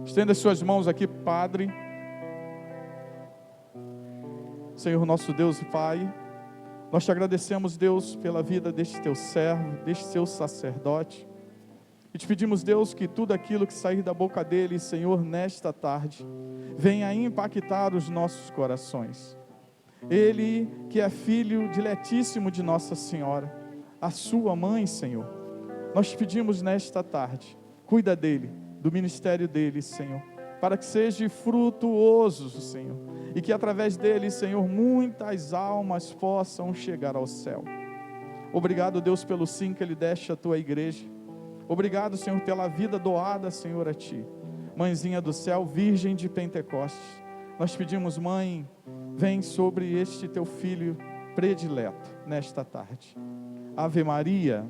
Estenda as suas mãos aqui, Padre. Senhor, nosso Deus e Pai, nós te agradecemos, Deus, pela vida deste teu servo, deste seu sacerdote. E te pedimos, Deus, que tudo aquilo que sair da boca dele, Senhor, nesta tarde, venha impactar os nossos corações. Ele que é filho diletíssimo de Nossa Senhora, a sua mãe, Senhor. Nós te pedimos nesta tarde, cuida dele, do ministério dele, Senhor, para que seja frutuoso, Senhor, e que através dele, Senhor, muitas almas possam chegar ao céu. Obrigado, Deus, pelo sim que ele deste à tua igreja. Obrigado, Senhor, pela vida doada, Senhor, a ti. Mãezinha do céu, Virgem de Pentecostes, nós pedimos, Mãe, vem sobre este teu filho predileto, nesta tarde. Ave Maria,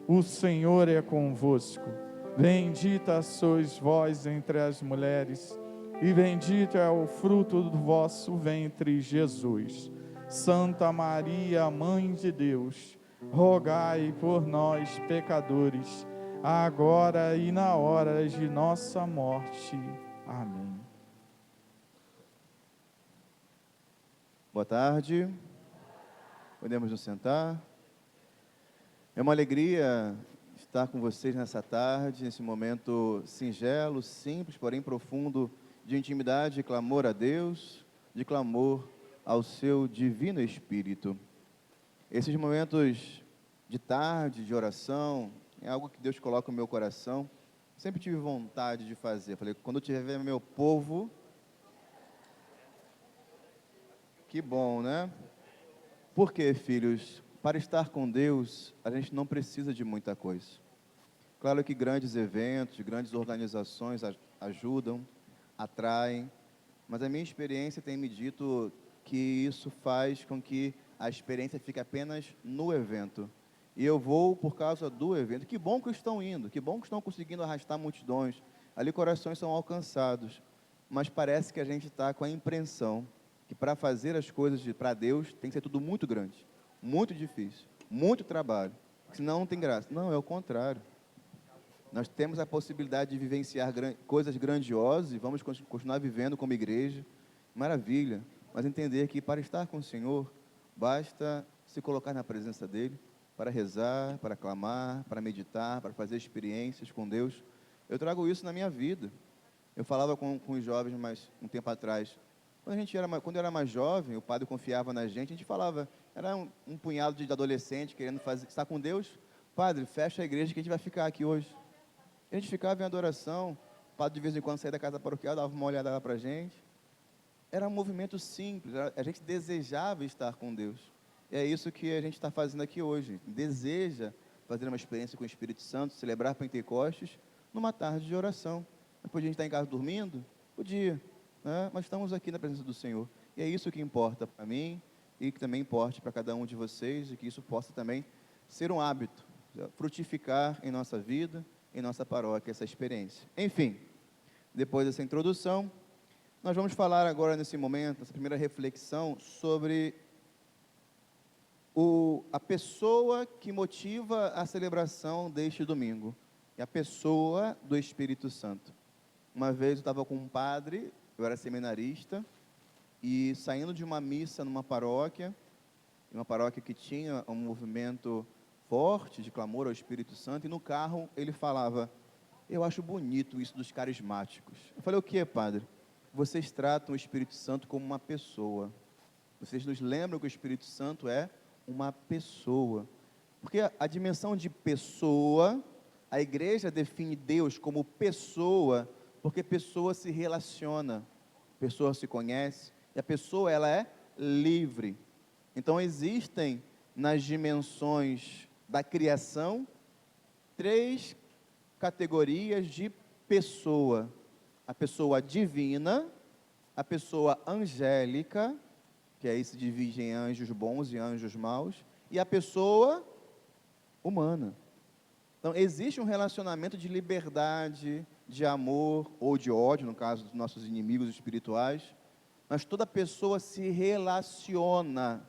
o Senhor é convosco. Bendita sois vós entre as mulheres, e bendito é o fruto do vosso ventre, Jesus. Santa Maria, Mãe de Deus, rogai por nós, pecadores, agora e na hora de nossa morte. Amém. Boa tarde. Podemos nos sentar. É uma alegria estar com vocês nessa tarde, nesse momento singelo, simples, porém profundo, de intimidade e clamor a Deus, de clamor ao seu divino Espírito. Esses momentos de tarde, de oração, é algo que Deus coloca no meu coração. Sempre tive vontade de fazer. Falei, quando eu tiver meu povo, que bom, né? Por quê, filhos? Para estar com Deus, a gente não precisa de muita coisa. Claro que grandes eventos, grandes organizações ajudam, atraem, mas a minha experiência tem me dito que isso faz com que a experiência fique apenas no evento. E eu vou por causa do evento. Que bom que estão indo, que bom que estão conseguindo arrastar multidões. Ali corações são alcançados. Mas parece que a gente está com a impressão que para fazer as coisas para Deus tem que ser tudo muito grande, muito difícil, muito trabalho, senão não tem graça. Não, é o contrário. Nós temos a possibilidade de vivenciar coisas grandiosas e vamos continuar vivendo como igreja. Maravilha. Mas entender que para estar com o Senhor, basta se colocar na presença dEle, para rezar, para clamar, para meditar, para fazer experiências com Deus. Eu trago isso na minha vida. Eu falava com os jovens um tempo atrás. Quando eu era mais jovem, o padre confiava na gente, a gente falava, era um punhado de adolescente querendo estar com Deus. Padre, fecha a igreja que a gente vai ficar aqui hoje. A gente ficava em adoração, o padre de vez em quando saía da casa paroquial, dava uma olhada lá para a gente. Era um movimento simples, a gente desejava estar com Deus. E é isso que a gente está fazendo aqui hoje. Deseja fazer uma experiência com o Espírito Santo, celebrar Pentecostes, numa tarde de oração. Mas podia a gente estar em casa dormindo? Podia, né? Mas estamos aqui na presença do Senhor. E é isso que importa para mim e que também importe para cada um de vocês e que isso possa também ser um hábito, frutificar em nossa vida, em nossa paróquia, essa experiência. Enfim, depois dessa introdução, nós vamos falar agora nesse momento, essa primeira reflexão sobre a pessoa que motiva a celebração deste domingo. É a pessoa do Espírito Santo. Uma vez eu estava com um padre, eu era seminarista, e saindo de uma missa numa paróquia que tinha um movimento forte de clamor ao Espírito Santo, e no carro ele falava, eu acho bonito isso dos carismáticos. Eu falei, o que, padre? Vocês tratam o Espírito Santo como uma pessoa. Vocês nos lembram que o Espírito Santo é uma pessoa. Porque a dimensão de pessoa, a igreja define Deus como pessoa, porque pessoa se relaciona, pessoa se conhece, e a pessoa ela é livre. Então existem nas dimensões da criação 3 categorias de pessoa: a pessoa divina, a pessoa angélica, que aí se divide em anjos bons e anjos maus, e a pessoa humana. Então existe um relacionamento de liberdade, de amor ou de ódio, no caso dos nossos inimigos espirituais, mas toda pessoa se relaciona.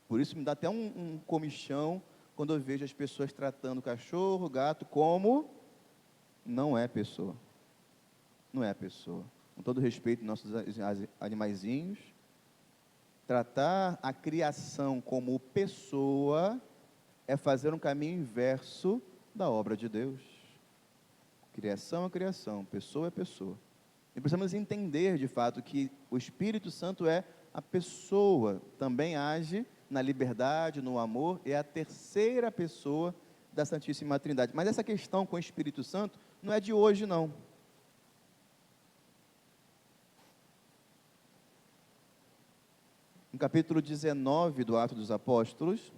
Por isso me dá até um comichão quando eu vejo as pessoas tratando cachorro, gato como não é pessoa. não é a pessoa. Com todo respeito aos nossos animaizinhos, tratar a criação como pessoa é fazer um caminho inverso da obra de Deus. Criação é criação, pessoa é pessoa. E precisamos entender, de fato, que o Espírito Santo é a pessoa, também age na liberdade, no amor, é a terceira pessoa da Santíssima Trindade. Mas essa questão com o Espírito Santo não é de hoje, não. No capítulo 19 do Atos dos Apóstolos,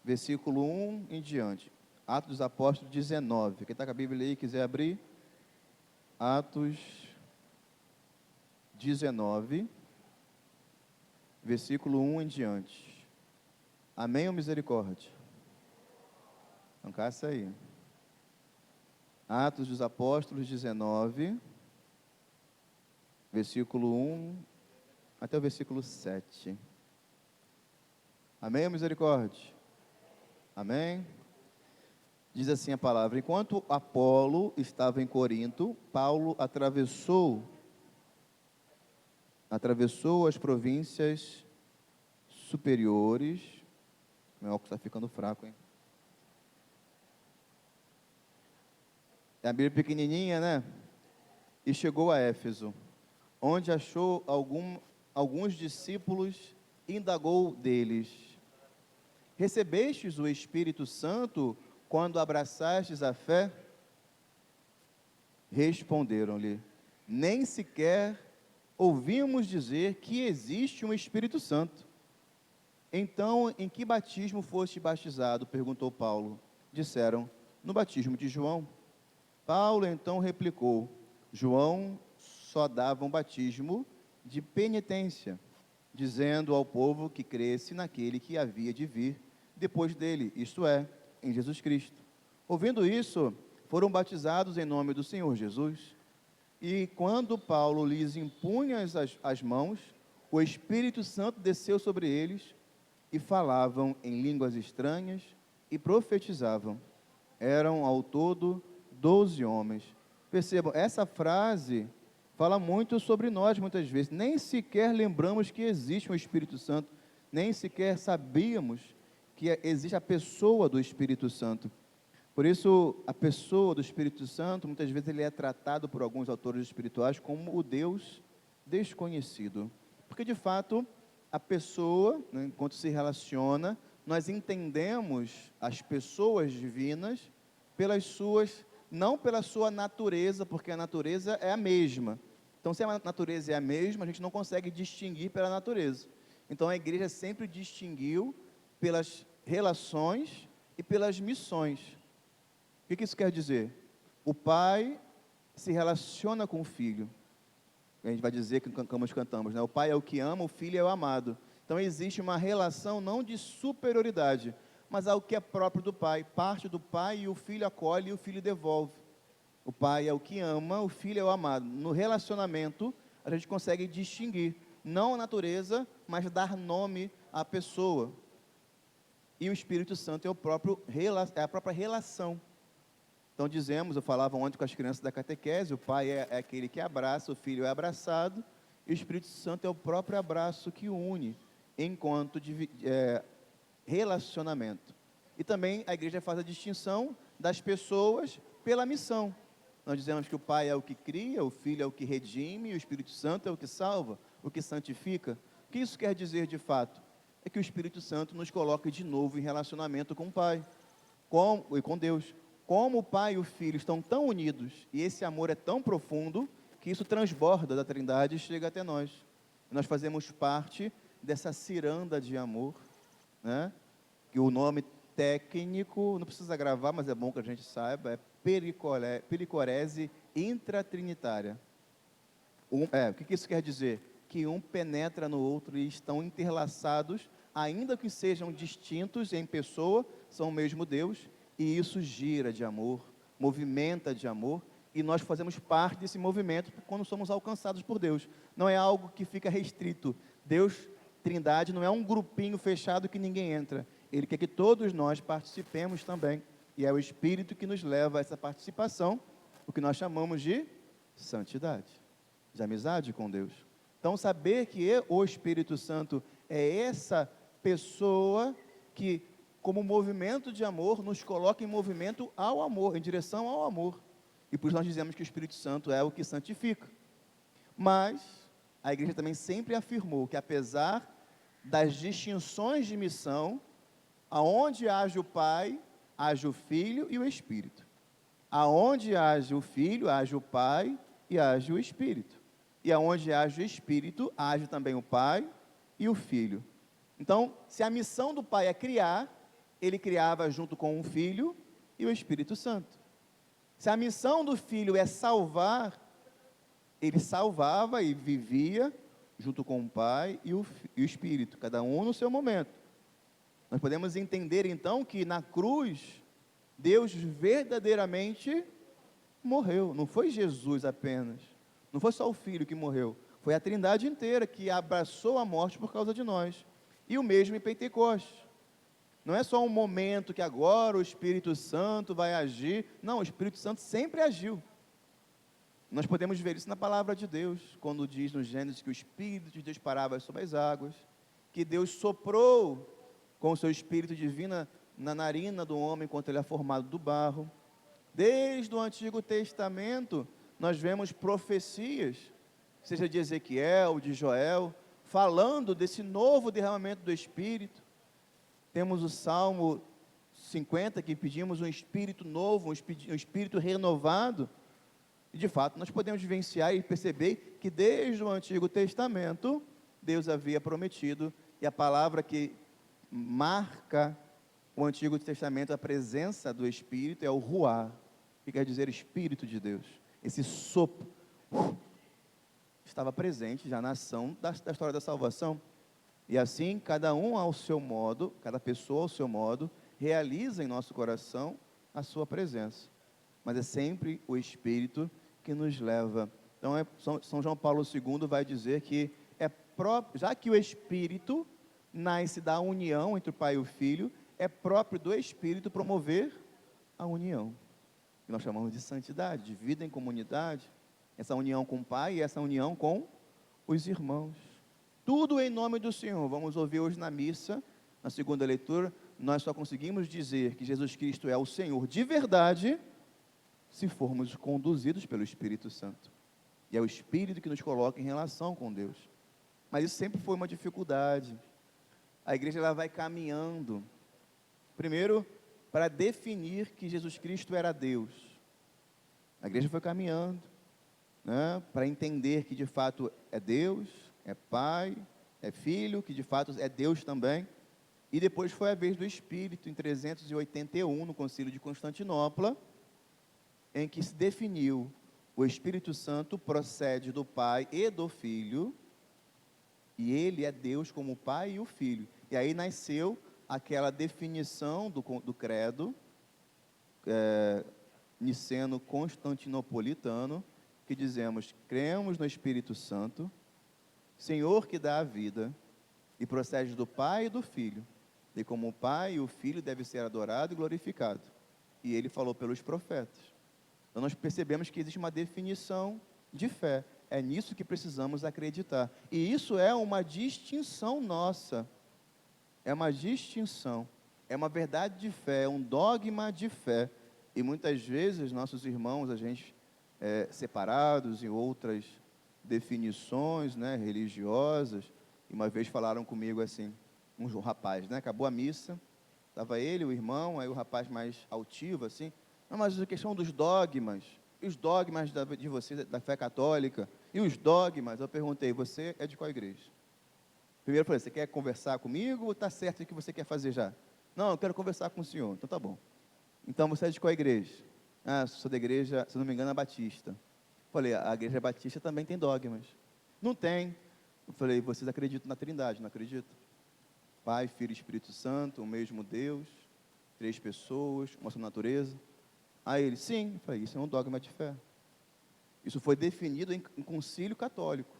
versículo 1 em diante. Atos dos Apóstolos 19. Quem está com a Bíblia aí, quiser abrir. Atos 19, versículo 1 em diante. Amém ou misericórdia? Então, caça aí. Atos dos Apóstolos 19, versículo 1 até o versículo 7. Amém ou misericórdia? Amém? Diz assim a palavra: enquanto Apolo estava em Corinto, Paulo atravessou as províncias superiores. Meu óculos está ficando fraco, hein? É a Bíblia pequenininha, né? E chegou a Éfeso, onde achou alguns discípulos, e indagou deles: recebestes o Espírito Santo quando abraçastes a fé? Responderam-lhe: nem sequer ouvimos dizer que existe um Espírito Santo. Então, em que batismo foste batizado? Perguntou Paulo. Disseram: no batismo de João. Paulo então replicou: João só dava um batismo de penitência, dizendo ao povo que cresce naquele que havia de vir depois dele, isto é, em Jesus Cristo. Ouvindo isso, foram batizados em nome do Senhor Jesus. E quando Paulo lhes impunha as mãos, o Espírito Santo desceu sobre eles, e falavam em línguas estranhas e profetizavam. Eram ao todo 12 homens. Percebam, essa frase fala muito sobre nós muitas vezes. Nem sequer lembramos que existe um Espírito Santo, nem sequer sabíamos que existe a pessoa do Espírito Santo. Por isso, a pessoa do Espírito Santo, muitas vezes ele é tratado por alguns autores espirituais como o Deus desconhecido. Porque, de fato, a pessoa, né, enquanto se relaciona, nós entendemos as pessoas divinas não pela sua natureza, porque a natureza é a mesma. Então, se a natureza é a mesma, a gente não consegue distinguir pela natureza. Então, a igreja sempre distinguiu pelas relações e pelas missões. O que isso quer dizer? O pai se relaciona com o filho. A gente vai dizer que cantamos, né? O pai é o que ama, o filho é o amado. Então existe uma relação não de superioridade, mas algo que é próprio do pai. Parte do pai e o filho acolhe e o filho devolve. O pai é o que ama, o filho é o amado. No relacionamento, a gente consegue distinguir, não a natureza, mas dar nome à pessoa. E o Espírito Santo é a própria relação. Então eu falava ontem com as crianças da catequese, o pai é aquele que abraça, o filho é abraçado, e o Espírito Santo é o próprio abraço que une, enquanto relacionamento. E também a igreja faz a distinção das pessoas pela missão. Nós dizemos que o pai é o que cria, o filho é o que redime, e o Espírito Santo é o que salva, o que santifica. O que isso quer dizer de fato? É que o Espírito Santo nos coloca de novo em relacionamento com o pai e com Deus. Como o pai e o filho estão tão unidos, e esse amor é tão profundo, que isso transborda da Trindade e chega até nós. Nós fazemos parte dessa ciranda de amor, né? Que o nome técnico, não precisa gravar, mas é bom que a gente saiba, é pericorese intratrinitária. O que isso quer dizer? Que um penetra no outro e estão interlaçados, ainda que sejam distintos em pessoa, são o mesmo Deus, e isso gira de amor, movimenta de amor, e nós fazemos parte desse movimento quando somos alcançados por Deus. Não é algo que fica restrito. Deus, Trindade, não é um grupinho fechado que ninguém entra. Ele quer que todos nós participemos também. E é o Espírito que nos leva a essa participação, o que nós chamamos de santidade, de amizade com Deus. Então, saber que o Espírito Santo é essa pessoa que, como movimento de amor, nos coloca em movimento ao amor, em direção ao amor. E por isso nós dizemos que o Espírito Santo é o que santifica. Mas a igreja também sempre afirmou que, apesar das distinções de missão, aonde age o Pai, age o Filho e o Espírito. Aonde age o Filho, age o Pai e age o Espírito. E aonde age o Espírito, age também o Pai e o Filho. Então, se a missão do Pai é criar, ele criava junto com o Filho e o Espírito Santo. Se a missão do Filho é salvar, ele salvava e vivia junto com o Pai e o Espírito, cada um no seu momento. Nós podemos entender então que na cruz, Deus verdadeiramente morreu. Não foi Jesus apenas, não foi só o Filho que morreu, foi a Trindade inteira que abraçou a morte por causa de nós. E o mesmo em Pentecostes. Não é só um momento que agora o Espírito Santo vai agir. Não, o Espírito Santo sempre agiu. Nós podemos ver isso na palavra de Deus, quando diz no Gênesis que o Espírito de Deus parava sobre as águas, que Deus soprou com o seu Espírito divino na narina do homem enquanto ele é formado do barro. Desde o Antigo Testamento, nós vemos profecias, seja de Ezequiel, de Joel, falando desse novo derramamento do Espírito. Temos o Salmo 50, que pedimos um Espírito novo, um Espírito renovado. E de fato, nós podemos vivenciar e perceber que desde o Antigo Testamento, Deus havia prometido, e a palavra que marca o Antigo Testamento, a presença do Espírito, é o Ruá, que quer dizer Espírito de Deus. Esse sopro estava presente já na ação da história da salvação. E assim, cada um ao seu modo, cada pessoa ao seu modo, realiza em nosso coração a sua presença. Mas é sempre o Espírito que nos leva. Então, São João Paulo II vai dizer que já que o Espírito nasce da união entre o Pai e o Filho, é próprio do Espírito promover a união, que nós chamamos de santidade, de vida em comunidade, essa união com o Pai e essa união com os irmãos. Tudo em nome do Senhor. Vamos ouvir hoje na missa, na segunda leitura, nós só conseguimos dizer que Jesus Cristo é o Senhor de verdade, se formos conduzidos pelo Espírito Santo. E é o Espírito que nos coloca em relação com Deus. Mas isso sempre foi uma dificuldade. A igreja ela vai caminhando, primeiro, para definir que Jesus Cristo era Deus. A igreja foi caminhando, né, para entender que de fato é Deus, é Pai, é Filho, que de fato é Deus também. E depois foi a vez do Espírito, em 381, no Concílio de Constantinopla, em que se definiu o Espírito Santo procede do Pai e do Filho, e ele é Deus como o Pai e o Filho. E aí nasceu aquela definição do credo niceno-constantinopolitano, que dizemos: cremos no Espírito Santo, Senhor que dá a vida, e procede do Pai e do Filho, e como o Pai e o Filho deve ser adorado e glorificado. E ele falou pelos profetas. Então nós percebemos que existe uma definição de fé. É nisso que precisamos acreditar. E isso é uma distinção nossa. É uma distinção. É uma verdade de fé, é um dogma de fé. E muitas vezes nossos irmãos, a gente separados em outras definições, né, religiosas. E uma vez falaram comigo assim, um rapaz, né, acabou a missa, estava ele, o irmão, aí o rapaz mais altivo assim: não, mas a questão dos dogmas, e os dogmas de vocês, da fé católica, e os dogmas, eu perguntei: você é de qual igreja? Primeiro eu falei: você quer conversar comigo ou está certo o que você quer fazer já? Não, eu quero conversar com o senhor. Então tá bom. Então você é de qual igreja? Ah, sou da igreja, se não me engano, a Batista. Falei: a igreja Batista também tem dogmas. Não tem. Eu falei: vocês acreditam na Trindade? Não acreditam? Pai, Filho e Espírito Santo, o mesmo Deus, 3 pessoas, uma só natureza. Aí ele: sim. Eu falei: isso é um dogma de fé. Isso foi definido em concílio católico.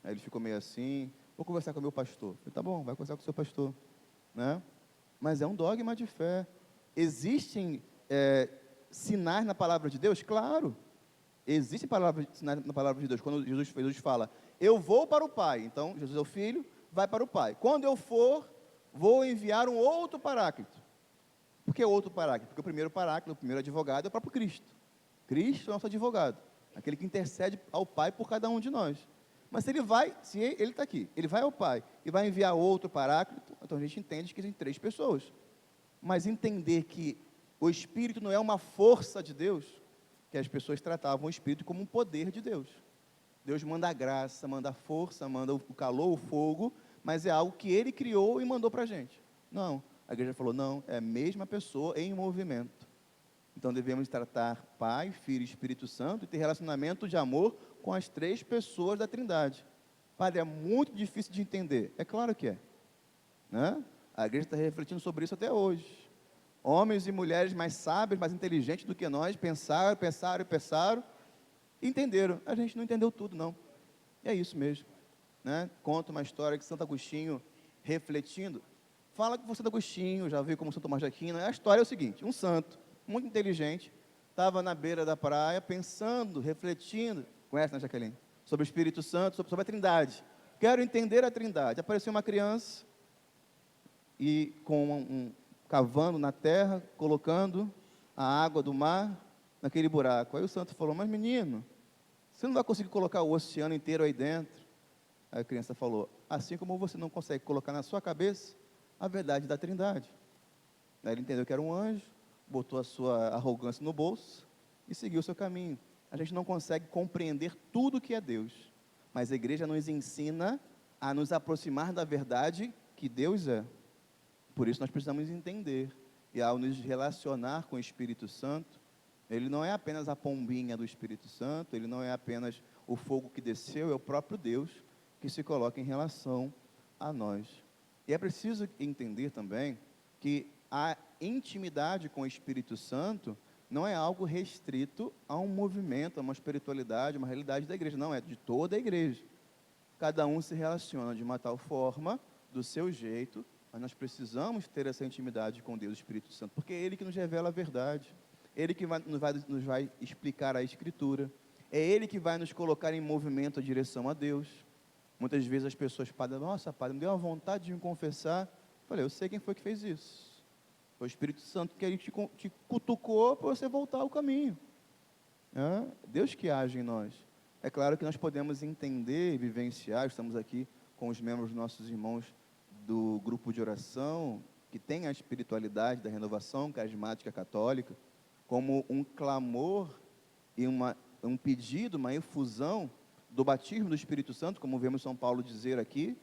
Aí ele ficou meio assim: vou conversar com o meu pastor. Eu falei: tá bom, vai conversar com o seu pastor, né? Mas é um dogma de fé. Existem sinais na palavra de Deus? Claro. Existe palavra, na palavra de Deus, quando Jesus fala, eu vou para o Pai. Então, Jesus é o Filho, vai para o Pai. Quando eu for, vou enviar um outro Paráclito. Por que outro Paráclito? Porque o primeiro Paráclito, o primeiro advogado é o próprio Cristo. Cristo é o nosso advogado, aquele que intercede ao Pai por cada um de nós. Mas se ele está aqui, ele vai ao Pai e vai enviar outro Paráclito, então a gente entende que existem 3 pessoas. Mas entender que o Espírito não é uma força de Deus, que as pessoas tratavam o Espírito como um poder de Deus. Deus manda a graça, manda a força, manda o calor, o fogo, mas é algo que Ele criou e mandou para a gente. Não, a igreja falou, não, é a mesma pessoa em movimento. Então devemos tratar Pai, Filho e Espírito Santo e ter relacionamento de amor com as 3 pessoas da Trindade. Padre, é muito difícil de entender. É claro que é, né? A igreja está refletindo sobre isso até hoje. Homens e mulheres mais sábios, mais inteligentes do que nós, pensaram, e entenderam. A gente não entendeu tudo, não. E é isso mesmo, né? Conta uma história que Santo Agostinho, refletindo, fala que Santo Agostinho, já veio como Santo Tomás de Aquino. A história é o seguinte, um santo, muito inteligente, estava na beira da praia, pensando, refletindo, conhece, né, Jaqueline? Sobre o Espírito Santo, sobre a Trindade. Quero entender a Trindade. Apareceu uma criança, e com cavando na terra, colocando a água do mar naquele buraco. Aí o santo falou, mas menino, você não vai conseguir colocar o oceano inteiro aí dentro? Aí a criança falou, assim como você não consegue colocar na sua cabeça a verdade da Trindade. Aí ele entendeu que era um anjo, botou a sua arrogância no bolso e seguiu o seu caminho. A gente não consegue compreender tudo que é Deus, mas a igreja nos ensina a nos aproximar da verdade que Deus é. Por isso nós precisamos entender, e ao nos relacionar com o Espírito Santo, ele não é apenas a pombinha do Espírito Santo, ele não é apenas o fogo que desceu, é o próprio Deus que se coloca em relação a nós. E é preciso entender também que a intimidade com o Espírito Santo não é algo restrito a um movimento, a uma espiritualidade, uma realidade da igreja, não, é de toda a igreja. Cada um se relaciona de uma tal forma, do seu jeito, mas nós precisamos ter essa intimidade com Deus, o Espírito Santo, porque é Ele que nos revela a verdade, Ele que nos vai explicar a Escritura, é Ele que vai nos colocar em movimento a direção a Deus. Muitas vezes as pessoas falam, nossa, Padre, me deu uma vontade de me confessar. Eu falei, eu sei quem foi que fez isso. Foi o Espírito Santo que Ele te cutucou para você voltar ao caminho. Deus que age em nós. É claro que nós podemos entender e vivenciar, estamos aqui com os membros dos nossos irmãos do grupo de oração, que tem a espiritualidade da renovação carismática católica, como um clamor e um pedido, uma efusão do batismo do Espírito Santo, como vemos São Paulo dizer aqui.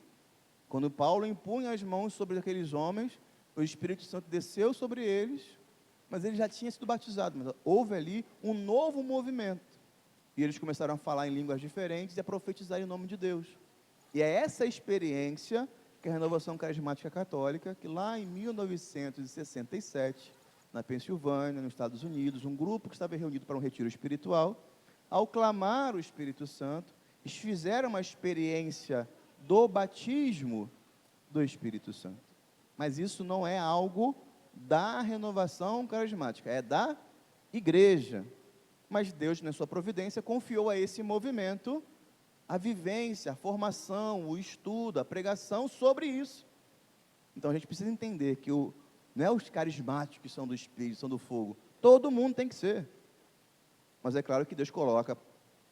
Quando Paulo impunha as mãos sobre aqueles homens, o Espírito Santo desceu sobre eles, mas ele já tinha sido batizado, mas houve ali um novo movimento, e eles começaram a falar em línguas diferentes e a profetizar em nome de Deus. E é essa experiência que é a Renovação Carismática Católica, que lá em 1967, na Pensilvânia, nos Estados Unidos, um grupo que estava reunido para um retiro espiritual, ao clamar o Espírito Santo, eles fizeram uma experiência do batismo do Espírito Santo. Mas isso não é algo da renovação carismática, é da igreja. Mas Deus, na sua providência, confiou a esse movimento a vivência, a formação, o estudo, a pregação sobre isso. Então a gente precisa entender que não é os carismáticos que são do Espírito, são do fogo. Todo mundo tem que ser. Mas é claro que Deus coloca,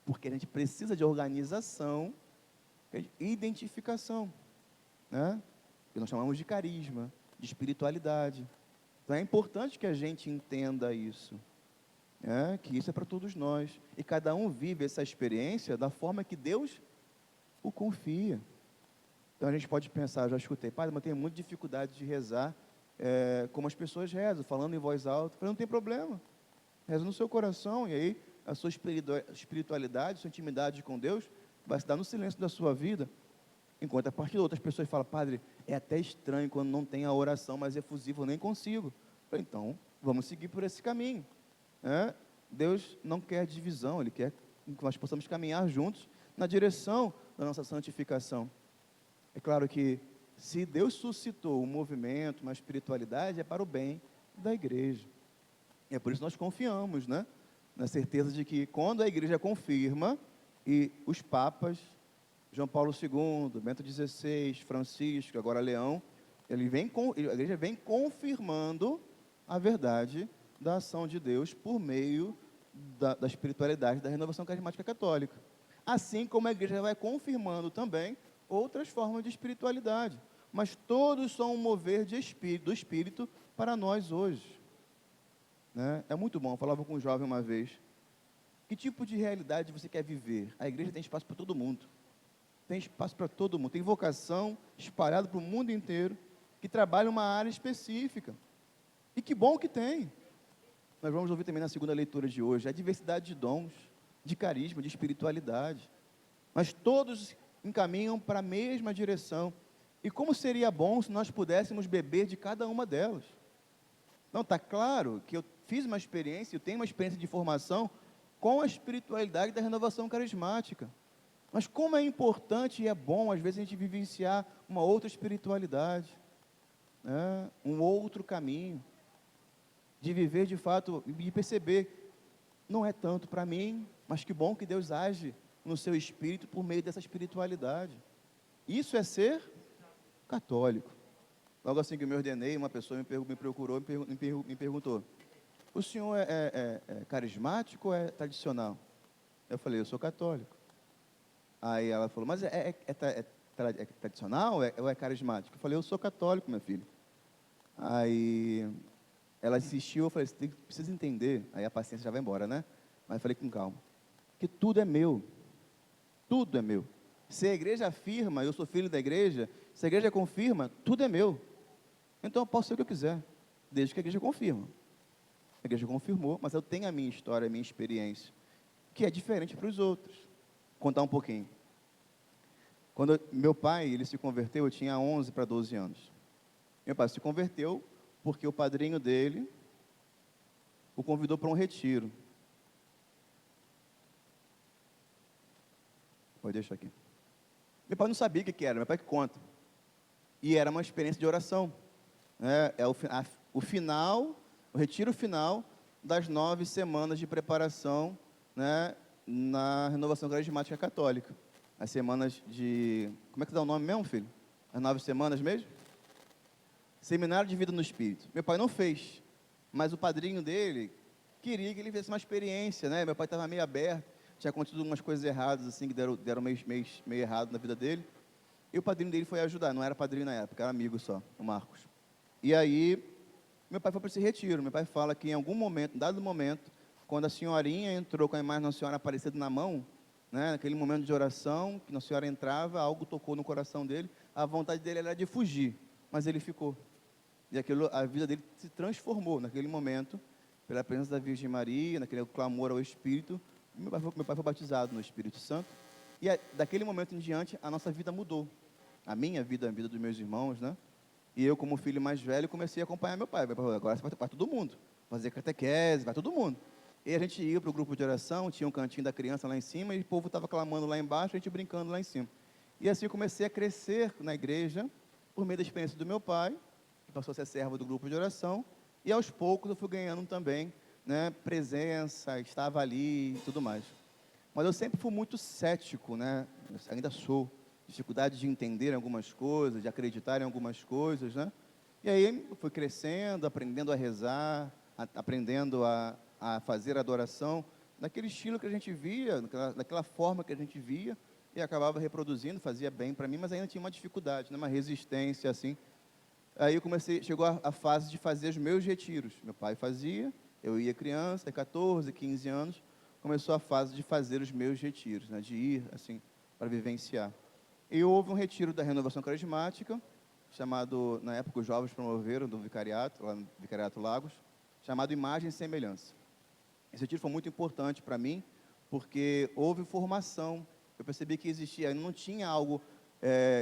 porque a gente precisa de organização, de identificação, né? Que nós chamamos de carisma, de espiritualidade. Então é importante que a gente entenda isso. Que isso é para todos nós, e cada um vive essa experiência da forma que Deus o confia. Então a gente pode pensar, já escutei, Padre, mas eu tenho muita dificuldade de rezar como as pessoas rezam, falando em voz alta. Eu falei, não tem problema, reza no seu coração, e aí a sua espiritualidade, sua intimidade com Deus vai se dar no silêncio da sua vida, enquanto a partir de outras pessoas falam, Padre, é até estranho quando não tem a oração mais efusiva, eu nem consigo. Eu falei, então, vamos seguir por esse caminho. Deus não quer divisão, Ele quer que nós possamos caminhar juntos na direção da nossa santificação. É claro que se Deus suscitou um movimento, uma espiritualidade, é para o bem da igreja. E é por isso que nós confiamos, na certeza de que quando a igreja confirma, e os papas, João Paulo II, Bento XVI, Francisco, agora Leão, a igreja vem confirmando a verdade da ação de Deus por meio da espiritualidade da renovação carismática católica. Assim como a igreja vai confirmando também outras formas de espiritualidade. Mas todos são um mover do Espírito para nós hoje. Né? É muito bom, eu falava com um jovem uma vez, que tipo de realidade você quer viver? A igreja tem espaço para todo mundo. Tem espaço para todo mundo. Tem vocação espalhada para o mundo inteiro, que trabalha uma área específica. E que bom que tem. Nós vamos ouvir também na segunda leitura de hoje a diversidade de dons, de carisma, de espiritualidade. Mas todos encaminham para a mesma direção. E como seria bom se nós pudéssemos beber de cada uma delas? Não, está claro que eu fiz uma experiência, eu tenho uma experiência de formação com a espiritualidade da renovação carismática. Mas como é importante e é bom, às vezes, a gente vivenciar uma outra espiritualidade, né? Um outro caminho, de viver de fato, e perceber, não é tanto para mim, mas que bom que Deus age no seu espírito por meio dessa espiritualidade. Isso é ser católico. Logo assim que eu me ordenei, uma pessoa me procurou e me perguntou: o senhor é carismático ou é tradicional? Eu falei: eu sou católico. Aí ela falou: mas é tradicional ou é carismático? Eu falei: eu sou católico, meu filho. Aí ela insistiu, eu falei: você precisa entender. Aí a paciência já vai embora, né? Mas eu falei com calma, que tudo é meu. Tudo é meu. Se a igreja afirma, eu sou filho da igreja, se a igreja confirma, tudo é meu. Então eu posso ser o que eu quiser, desde que a igreja confirma. A igreja confirmou, mas eu tenho a minha história, a minha experiência, que é diferente para os outros. Vou contar um pouquinho. Quando meu pai, ele se converteu, eu tinha 11 para 12 anos. Meu pai se converteu porque o padrinho dele o convidou para um retiro. Pode deixar aqui. Meu pai não sabia o que era, meu pai que conta. E era uma experiência de oração. É o final, o retiro final das 9 semanas de preparação, né, na renovação carismática católica. As semanas de... Como é que dá o nome mesmo, filho? As 9 semanas mesmo? Seminário de Vida no Espírito. Meu pai não fez, mas o padrinho dele queria que ele fizesse uma experiência, né? Meu pai estava meio aberto, tinha acontecido umas coisas erradas, assim, que deram meio errado na vida dele. E o padrinho dele foi ajudar, não era padrinho na época, era amigo só, o Marcos. E aí, meu pai foi para esse retiro. Meu pai fala que em algum momento, dado momento, quando a senhorinha entrou com a imagem de Nossa Senhora Aparecida na mão, né, naquele momento de oração, que Nossa Senhora entrava, algo tocou no coração dele, a vontade dele era de fugir, mas ele ficou. E a vida dele se transformou naquele momento, pela presença da Virgem Maria, naquele clamor ao Espírito. Meu pai foi batizado no Espírito Santo. E daquele momento em diante, a nossa vida mudou. A minha vida, a vida dos meus irmãos, né? E eu, como filho mais velho, comecei a acompanhar meu pai. Agora vai todo mundo. Fazer catequese, vai todo mundo. E a gente ia para o grupo de oração, tinha um cantinho da criança lá em cima, e o povo estava clamando lá embaixo, a gente brincando lá em cima. E assim eu comecei a crescer na igreja, por meio da experiência do meu pai, que passou a ser servo do grupo de oração, e aos poucos eu fui ganhando também, né, presença, estava ali e tudo mais. Mas eu sempre fui muito cético, né? Eu ainda sou. Dificuldade de entender algumas coisas, de acreditar em algumas coisas, né? E aí eu fui crescendo, aprendendo a rezar, aprendendo a fazer adoração, naquele estilo que a gente via, daquela forma que a gente via, e acabava reproduzindo, fazia bem para mim, mas ainda tinha uma dificuldade, né? Uma resistência, assim. Aí chegou a fase de fazer os meus retiros. Meu pai fazia, eu ia criança, 14, 15 anos, começou a fase de fazer os meus retiros, né? De ir, assim, para vivenciar. E houve um retiro da renovação carismática, chamado, na época os jovens promoveram do vicariato, lá no Vicariato Lagos, chamado Imagem e Semelhança. Esse retiro foi muito importante para mim, porque houve formação. Eu percebi que existia, não tinha algo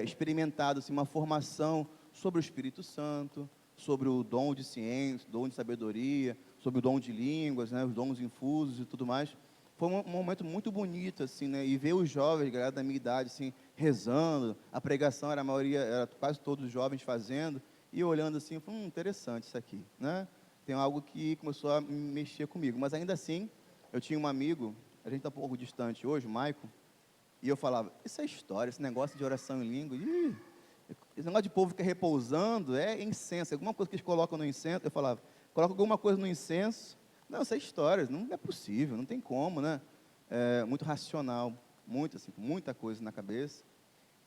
experimentado, assim, uma formação sobre o Espírito Santo, sobre o dom de ciência, dom de sabedoria, sobre o dom de línguas, né, os dons infusos e tudo mais. Foi um momento muito bonito, assim, né? E ver os jovens, galera da minha idade, assim, rezando, a pregação era quase todos os jovens fazendo, e eu olhando assim, falei, interessante isso aqui, né? Tem algo que começou a mexer comigo, mas ainda assim, Eu tinha um amigo, a gente está um pouco distante hoje, o Maicon, e eu falava, isso é história, esse negócio de oração em língua, esse negócio de povo que é repousando, é incenso, alguma coisa que eles colocam no incenso, eu falava, coloca alguma coisa no incenso, não, isso é história, não é possível, não tem como, né? É muito racional, muito assim, muita coisa na cabeça.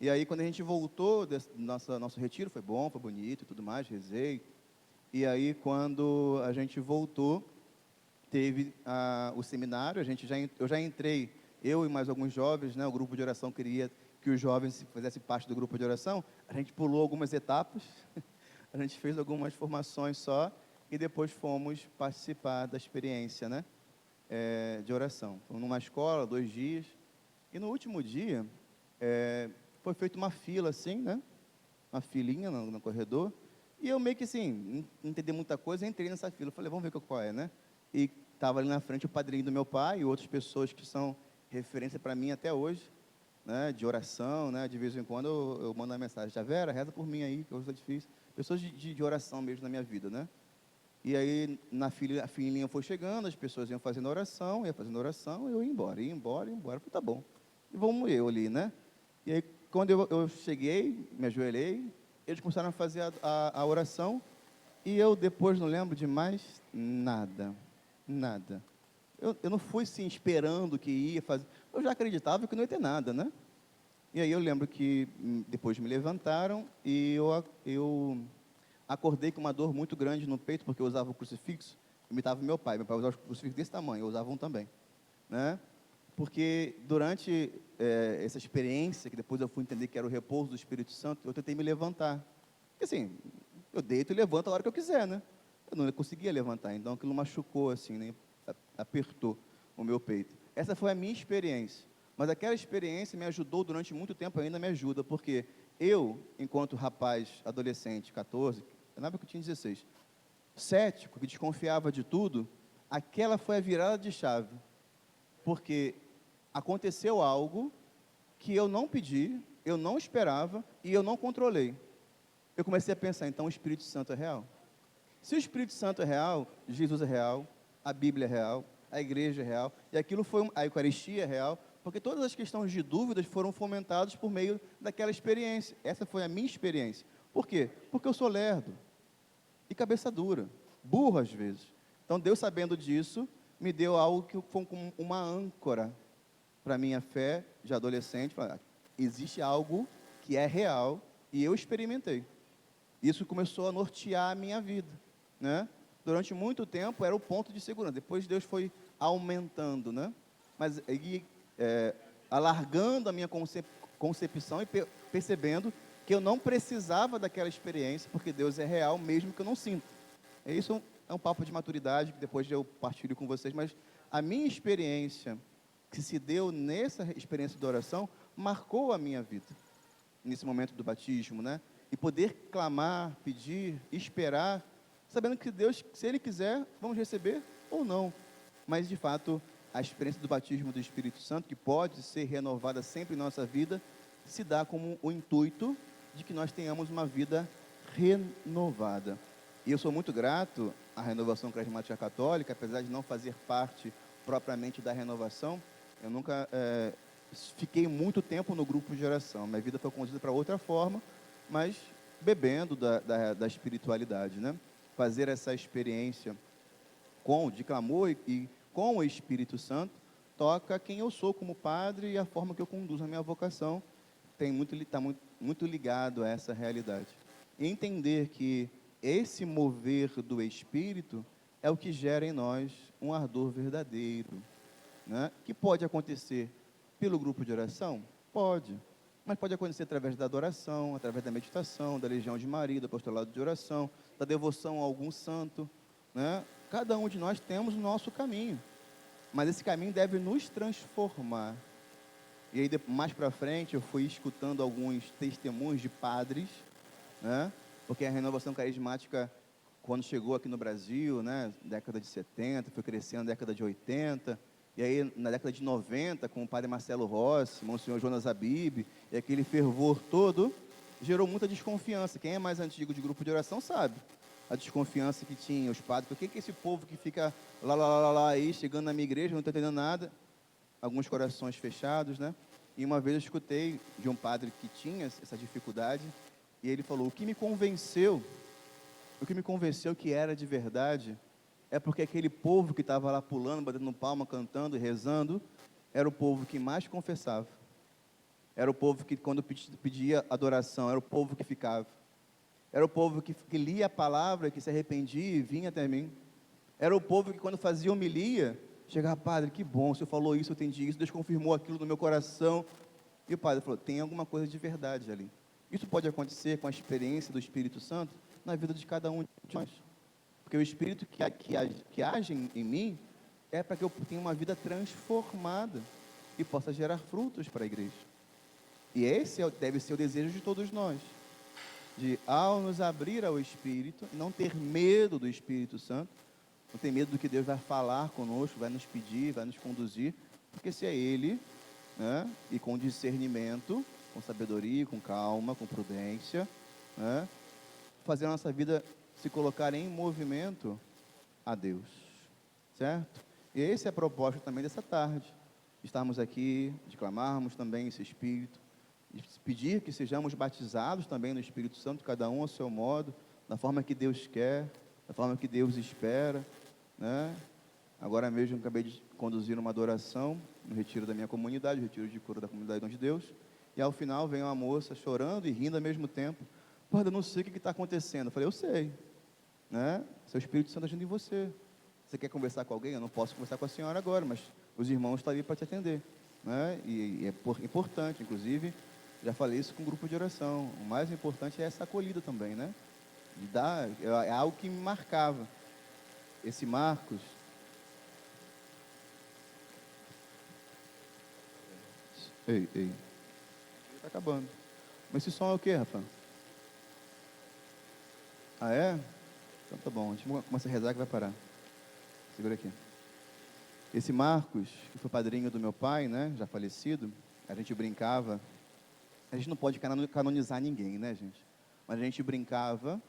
E aí, quando a gente voltou nosso retiro, foi bom, foi bonito e tudo mais, rezei. E aí, quando a gente voltou, teve o seminário, eu já entrei, eu e mais alguns jovens, né, o grupo de oração queria que os jovens fizessem parte do grupo de oração, a gente pulou algumas etapas, a gente fez algumas formações só, e depois fomos participar da experiência, né, de oração. Fomos numa escola, 2 dias, e no último dia, foi feita uma fila assim, né, uma filinha no corredor, e eu meio que assim, não entendi muita coisa, entrei nessa fila, falei, vamos ver qual é, né, e estava ali na frente o padrinho do meu pai e outras pessoas que são referência para mim até hoje, né, de oração, né, de vez em quando eu mando uma mensagem, Tia Vera, reza por mim aí, que hoje está difícil, pessoas de oração mesmo na minha vida, né, e aí a filinha foi chegando, as pessoas iam fazendo oração, eu ia embora, falei, tá bom, e vamos eu ali, né, e aí quando eu cheguei, me ajoelhei, eles começaram a fazer a oração, e eu depois não lembro de mais nada. Eu não fui sim esperando que ia fazer. Eu já acreditava que não ia ter nada, né? E aí eu lembro que depois me levantaram e eu acordei com uma dor muito grande no peito, porque eu usava o crucifixo, imitava meu pai usava o crucifixo desse tamanho, eu usava um também, né? Porque durante essa experiência, que depois eu fui entender que era o repouso do Espírito Santo, eu tentei me levantar. Porque assim, eu deito e levanto a hora que eu quiser, né? Eu não conseguia levantar, então aquilo machucou assim, né? Apertou o meu peito. Essa foi a minha experiência. Mas aquela experiência me ajudou durante muito tempo, ainda me ajuda, porque eu, enquanto rapaz, adolescente, 14, na época eu tinha 16, cético, que desconfiava de tudo, aquela foi a virada de chave. Porque aconteceu algo que eu não pedi, eu não esperava e eu não controlei. Eu comecei a pensar, então o Espírito Santo é real. Se o Espírito Santo é real, Jesus é real, a Bíblia é real, a igreja é real, e aquilo foi, a Eucaristia é real, porque todas as questões de dúvidas foram fomentadas por meio daquela experiência. Essa foi a minha experiência. Por quê? Porque eu sou lerdo e cabeça dura, burro às vezes. Então Deus, sabendo disso, me deu algo que foi como uma âncora para a minha fé de adolescente. Existe algo que é real e eu experimentei. Isso começou a nortear a minha vida, né? Durante muito tempo era o ponto de segurança. Depois Deus foi aumentando, né? Mas alargando a minha concepção e percebendo que eu não precisava daquela experiência, porque Deus é real mesmo que eu não sinta. Isso é um papo de maturidade que depois eu partilho com vocês, mas a minha experiência que se deu nessa experiência de oração marcou a minha vida, nesse momento do batismo, né? E poder clamar, pedir, esperar, sabendo que Deus, se Ele quiser, vamos receber ou não. Mas, de fato, a experiência do batismo do Espírito Santo, que pode ser renovada sempre em nossa vida, se dá como o intuito de que nós tenhamos uma vida renovada. E eu sou muito grato à Renovação Carismática Católica, apesar de não fazer parte propriamente da renovação. Eu nunca fiquei muito tempo no grupo de oração. Minha vida foi conduzida para outra forma, mas bebendo da espiritualidade, né? Fazer essa experiência de clamor e com o Espírito Santo toca quem eu sou como padre e a forma que eu conduzo a minha vocação está muito ligado a essa realidade. E entender que esse mover do Espírito é o que gera em nós um ardor verdadeiro, né? Que pode acontecer pelo grupo de oração? Pode. Mas pode acontecer através da adoração, através da meditação, da Legião de Maria, do apostolado de oração, da devoção a algum santo, né? Cada um de nós temos o nosso caminho, mas esse caminho deve nos transformar. E aí, mais para frente, eu fui escutando alguns testemunhos de padres, né? Porque a renovação carismática, quando chegou aqui no Brasil, né, década de 70, foi crescendo na década de 80, e aí na década de 90, com o padre Marcelo Rossi, Monsenhor Jonas Abib, e aquele fervor todo, gerou muita desconfiança. Quem é mais antigo de grupo de oração sabe. a desconfiança que tinha os padres. Por que esse povo que fica lá aí, chegando na minha igreja, não está entendendo nada? Alguns corações fechados, né? E uma vez eu escutei de um padre que tinha essa dificuldade, e ele falou: o que me convenceu que era de verdade, é porque aquele povo que estava lá pulando, batendo palma, cantando e rezando, era o povo que mais confessava. Era o povo que, quando pedia adoração, era o povo que ficava. Era o povo que lia a palavra, que se arrependia e vinha até mim. Era o povo que, quando fazia homilia, chegava: padre, que bom, o senhor falou isso, eu entendi isso, Deus confirmou aquilo no meu coração. E o padre falou: tem alguma coisa de verdade ali. Isso pode acontecer com a experiência do Espírito Santo na vida de cada um de nós. Porque o Espírito que age em mim é para que eu tenha uma vida transformada e possa gerar frutos para a igreja. E esse deve ser o desejo de todos nós. De, ao nos abrir ao Espírito, não ter medo do Espírito Santo, não ter medo do que Deus vai falar conosco, vai nos pedir, vai nos conduzir, porque se é Ele, né, e com discernimento, com sabedoria, com calma, com prudência, né, fazer a nossa vida se colocar em movimento a Deus, certo? E essa é a proposta também dessa tarde, estarmos aqui, de clamarmos também esse Espírito, de pedir que sejamos batizados também no Espírito Santo, cada um ao seu modo, da forma que Deus quer, da forma que Deus espera, né? Agora mesmo acabei de conduzir uma adoração no retiro da minha comunidade, no retiro de cura da comunidade Dom de Deus, e ao final vem uma moça chorando e rindo ao mesmo tempo. Padre, eu não sei o que está acontecendo. Eu falei: eu sei, né? Seu Espírito Santo agindo em você. Você quer conversar com alguém? Eu não posso conversar com a senhora agora, mas os irmãos estão ali para te atender, né? E é importante, inclusive, já falei isso com um grupo de oração. O mais importante é essa acolhida também, né? É algo que me marcava. Esse Marcos. Ei. Está acabando. Mas esse som é o quê, Rafa? Ah, é? Então tá bom. A gente começa a rezar que vai parar. Segura aqui. Esse Marcos, que foi padrinho do meu pai, né? Já falecido. A gente brincava. A gente não pode canonizar ninguém, né, gente? Mas a gente brincava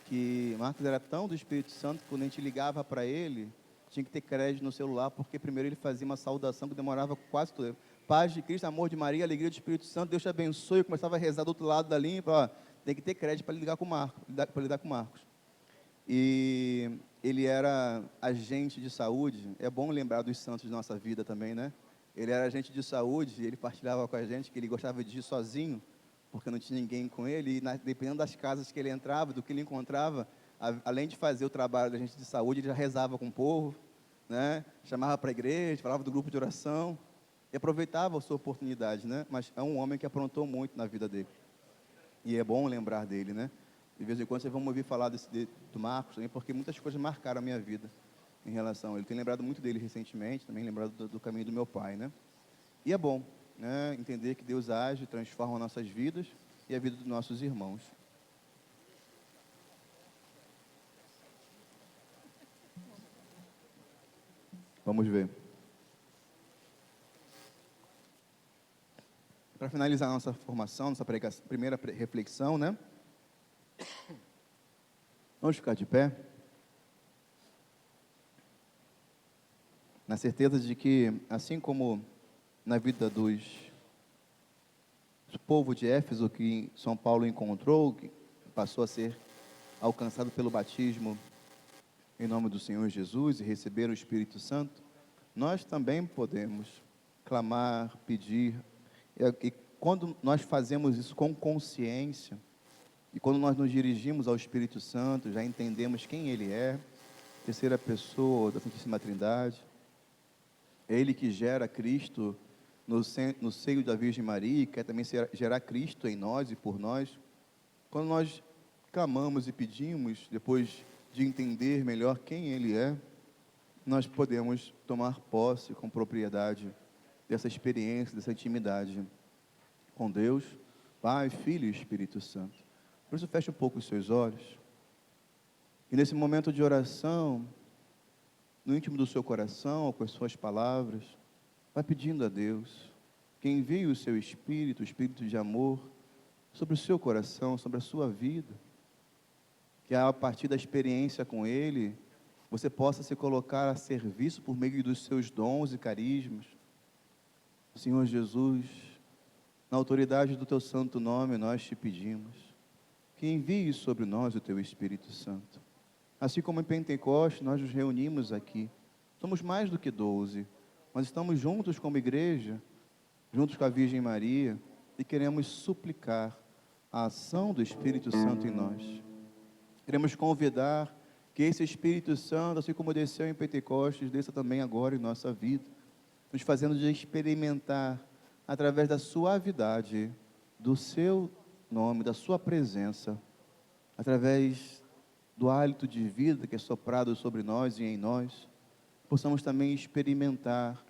que Marcos era tão do Espírito Santo que quando a gente ligava para ele, tinha que ter crédito no celular, porque primeiro ele fazia uma saudação que demorava quase todo. Paz de Cristo, amor de Maria, alegria do Espírito Santo, Deus te abençoe. Eu começava a rezar do outro lado da linha, ó, tem que ter crédito para lidar com Marcos, para lidar com Marcos. E ele era agente de saúde. É bom lembrar dos santos de nossa vida também, né? Ele era agente de saúde, e ele partilhava com a gente que ele gostava de ir sozinho, porque não tinha ninguém com ele, e dependendo das casas que ele entrava, do que ele encontrava, além de fazer o trabalho da agente de saúde, ele já rezava com o povo, né? Chamava para a igreja, falava do grupo de oração, e aproveitava a sua oportunidade, né? Mas é um homem que aprontou muito na vida dele. E é bom lembrar dele, né? De vez em quando vocês vão ouvir falar do Marcos também, porque muitas coisas marcaram a minha vida em relação a ele. Tenho lembrado muito dele recentemente, também lembrado do caminho do meu pai, né? E é bom, né, entender que Deus age, transforma nossas vidas e a vida dos nossos irmãos. Vamos ver. Para finalizar a nossa formação, nossa primeira reflexão, né? Vamos ficar de pé. Na certeza de que, assim como na vida do povo de Éfeso, que São Paulo encontrou, que passou a ser alcançado pelo batismo em nome do Senhor Jesus e receber o Espírito Santo, nós também podemos clamar, pedir, e quando nós fazemos isso com consciência, e quando nós nos dirigimos ao Espírito Santo, já entendemos quem Ele é, terceira pessoa da Santíssima Trindade, é Ele que gera Cristo no seio da Virgem Maria, e quer também gerar Cristo em nós e por nós. Quando nós clamamos e pedimos, depois de entender melhor quem Ele é, nós podemos tomar posse com propriedade dessa experiência, dessa intimidade com Deus, Pai, Filho e Espírito Santo. Por isso, feche um pouco os seus olhos. E nesse momento de oração, no íntimo do seu coração, com as suas palavras, vai pedindo a Deus que envie o seu Espírito, o Espírito de amor, sobre o seu coração, sobre a sua vida. que a partir da experiência com Ele, você possa se colocar a serviço por meio dos seus dons e carismas. Senhor Jesus, na autoridade do Teu santo nome, nós te pedimos que envie sobre nós o Teu Espírito Santo. Assim como em Pentecostes nós nos reunimos aqui, somos mais do que 12, nós estamos juntos como igreja, juntos com a Virgem Maria, e queremos suplicar a ação do Espírito Santo em nós. Queremos convidar que esse Espírito Santo, assim como desceu em Pentecostes, desça também agora em nossa vida, nos fazendo de experimentar, através da suavidade do Seu nome, da Sua presença, através do hálito de vida que é soprado sobre nós e em nós, possamos também experimentar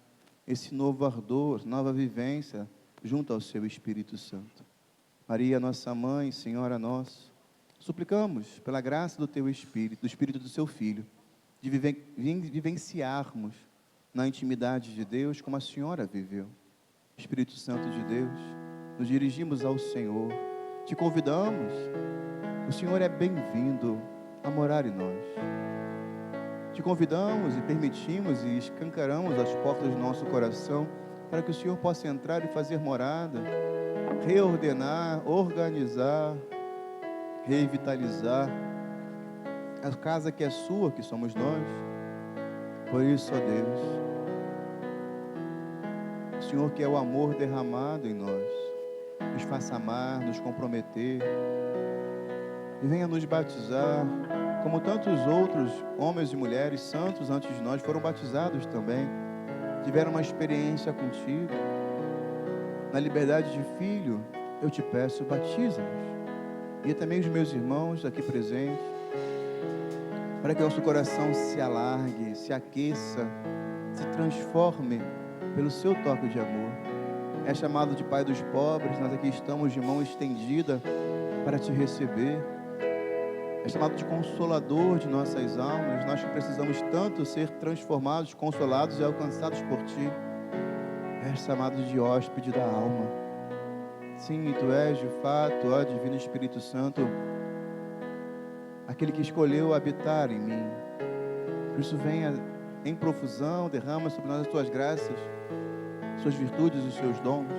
esse novo ardor, nova vivência, junto ao Seu Espírito Santo. Maria, nossa Mãe, Senhora nossa, suplicamos pela graça do Teu Espírito, do Espírito do Seu Filho, de vivenciarmos na intimidade de Deus como a Senhora viveu. Espírito Santo de Deus, nos dirigimos ao Senhor, te convidamos, o Senhor é bem-vindo a morar em nós. Te convidamos e permitimos e escancaramos as portas do nosso coração para que o Senhor possa entrar e fazer morada, reordenar, organizar, revitalizar a casa que é sua, que somos nós. Por isso, ó Deus, o Senhor que é o amor derramado em nós, nos faça amar, nos comprometer, e venha nos batizar, como tantos outros homens e mulheres santos antes de nós foram batizados também, tiveram uma experiência contigo. Na liberdade de filho, eu te peço, batiza-nos. E também os meus irmãos aqui presentes, para que o nosso coração se alargue, se aqueça, se transforme pelo seu toque de amor. É chamado de Pai dos pobres, nós aqui estamos de mão estendida para te receber. É chamado de Consolador de nossas almas, nós que precisamos tanto ser transformados, consolados e alcançados por Ti. É chamado de hóspede da alma. Sim, Tu és de fato, ó Divino Espírito Santo, aquele que escolheu habitar em mim. Por isso venha em profusão, derrama sobre nós as Tuas graças, Suas virtudes e os Seus dons.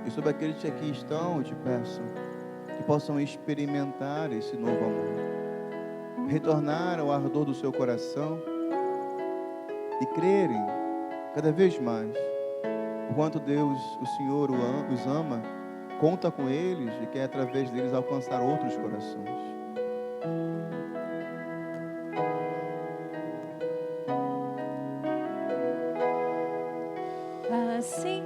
E sobre aqueles que aqui estão, eu te peço, que possam experimentar esse novo amor, retornar ao ardor do seu coração e crerem cada vez mais o quanto Deus, o Senhor, os ama, conta com eles e quer através deles alcançar outros corações. Assim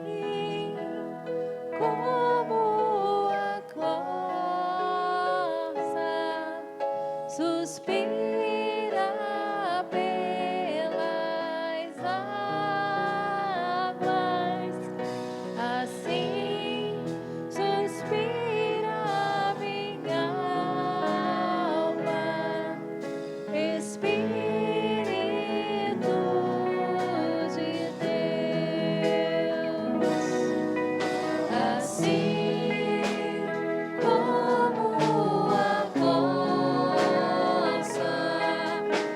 como a corça suspira pelas águas, assim suspira minha alma, Espírito de Deus. Assim como a corça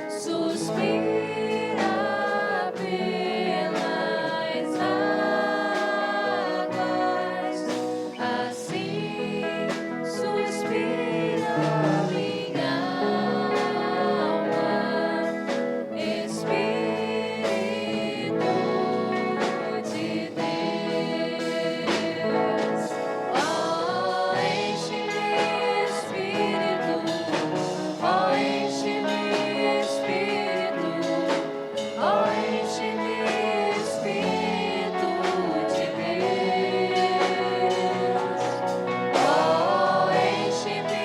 suspira pelas águas, assim suspira minha alma, Espírito de Deus. Oh, enche-me, Espírito, oh, enche-me, Espírito, oh, enche-me, Espírito de Deus. Oh, enche-me,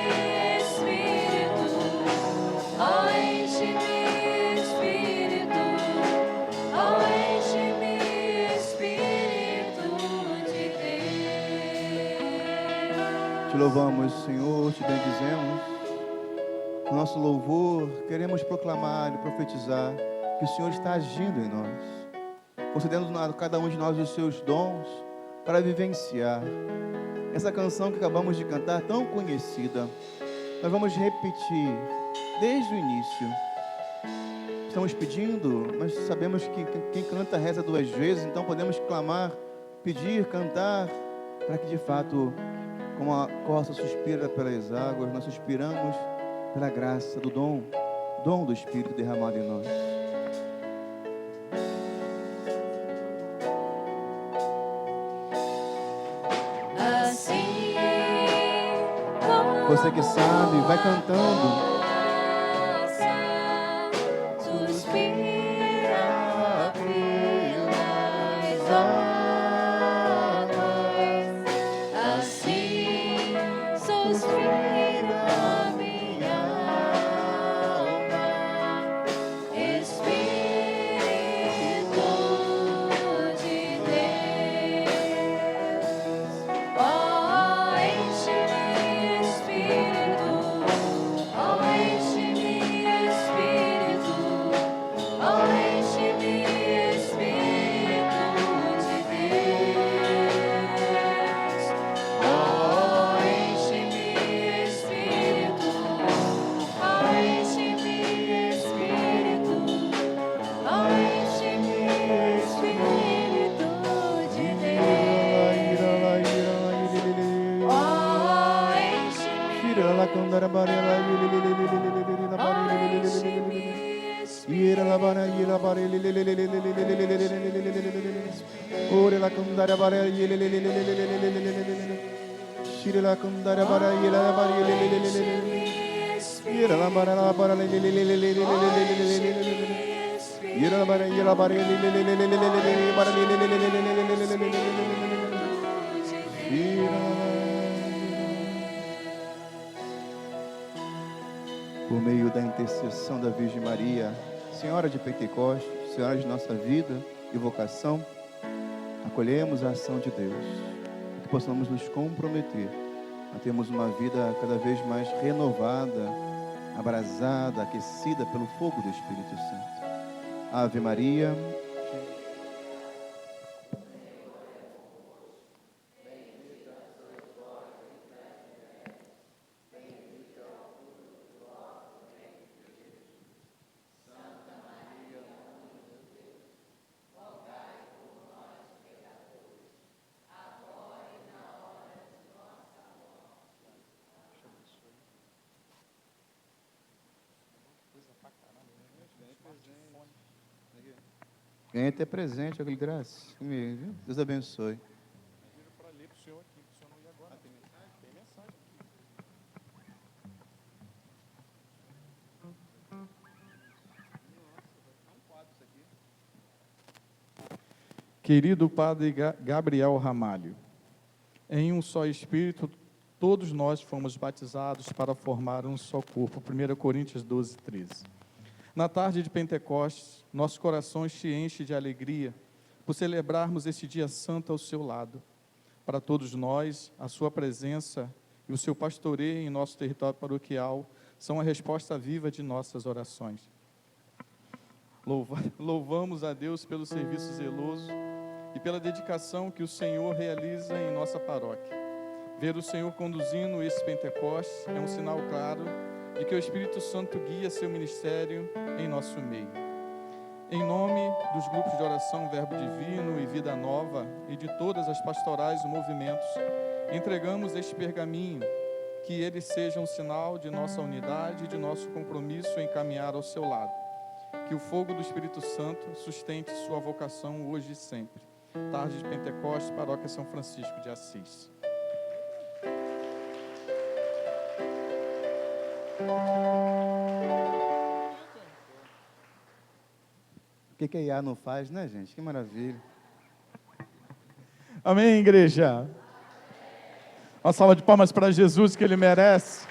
Espírito, oh, enche-me, Espírito, oh, enche-me, Espírito de Deus. Te louvamos, Senhor, te bendizemos. No nosso louvor, queremos proclamar e profetizar que o Senhor está agindo em nós, concedendo a cada um de nós os seus dons para vivenciar essa canção que acabamos de cantar, tão conhecida. Nós vamos repetir desde o início. Estamos pedindo, mas sabemos que quem canta reza 2 vezes, então podemos clamar, pedir, cantar, para que de fato, como a corça suspira pelas águas, nós suspiramos pela graça do dom do Espírito derramado em nós. Assim como Você que sabe, vai cantando. suspira pelas águas, assim suspira minha alma, Espírito de Deus. Oh, enche-me, Espírito, oh, enche-me, Espírito, oh, enche-me, Espírito de Deus. Oh, enche-me, Espírito, oh, enche-me, Espírito, oh, enche-me, Espírito de Deus. Oh, enche-me, Ira la bara, ira bara, ore la kundara bara, shira la kundara bara, ira la bara, ira la bara, la bara, ira la bara, ira la bara, por meio da intercessão da Virgem Maria, Senhora de Pentecostes, Senhora de nossa vida e vocação, acolhemos a ação de Deus, que possamos nos comprometer a termos uma vida cada vez mais renovada, abrasada, aquecida pelo fogo do Espírito Santo. Ave Maria. Ganhei até presente, aquele graça comigo, viu? Deus abençoe. Para ler para o senhor aqui, para o senhor não ir agora. Tem mensagem aqui. Querido Padre Gabriel Ramalho, em um só Espírito, todos nós fomos batizados para formar um só corpo. 1 Coríntios 12, 13. Na tarde de Pentecostes, nossos corações se enchem de alegria por celebrarmos este dia santo ao seu lado. Para todos nós, a sua presença e o seu pastoreio em nosso território paroquial são a resposta viva de nossas orações. Louvamos a Deus pelo serviço zeloso e pela dedicação que o Senhor realiza em nossa paróquia. Ver o Senhor conduzindo esse Pentecostes é um sinal claro de que o Espírito Santo guia seu ministério em nosso meio. Em nome dos grupos de oração Verbo Divino e Vida Nova e de todas as pastorais e movimentos, entregamos este pergaminho, que ele seja um sinal de nossa unidade e de nosso compromisso em caminhar ao seu lado. Que o fogo do Espírito Santo sustente sua vocação hoje e sempre. Tarde de Pentecostes, Paróquia São Francisco de Assis. O que a IA não faz, né, gente? Que maravilha. Amém, igreja? Uma salva de palmas para Jesus, que Ele merece.